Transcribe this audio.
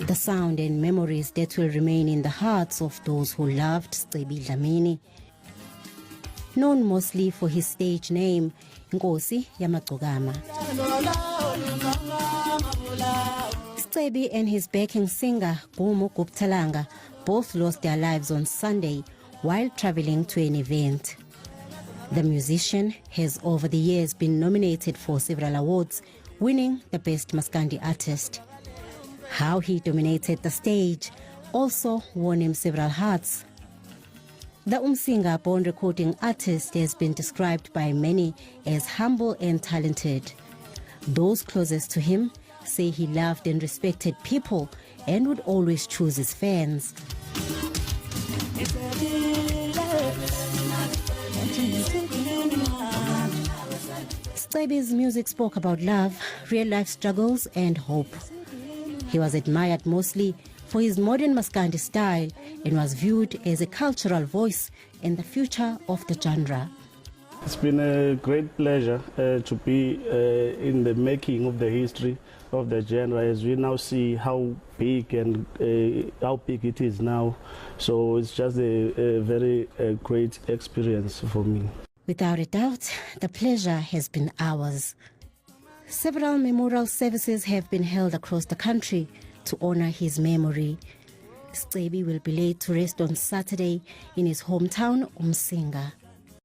The sound and memories that will remain in the hearts of those who loved Scebi Dlamini. Known mostly for his stage name, Nkosiyamagcokama. Scebi and his backing singer, Bomculo, both lost their lives on Sunday while traveling to an event. The musician has over the years been nominated for several awards, winning the Best Maskandi Artist. How he dominated the stage also won him several hearts. The born recording artist has been described by many as humble and talented. Those closest to him say he loved and respected people and would always choose his fans. Scebi's music spoke about love, real-life struggles and hope. He was admired mostly for his modern Maskandi style and was viewed as a cultural voice in the future of the genre. It's been a great pleasure to be in the making of the history of the genre, as we now see how big it is now. So it's just a very great experience for me. Without a doubt, the pleasure has been ours. Several memorial services have been held across the country to honor his memory. Scebi will be laid to rest on Saturday in his hometown, Umsinga.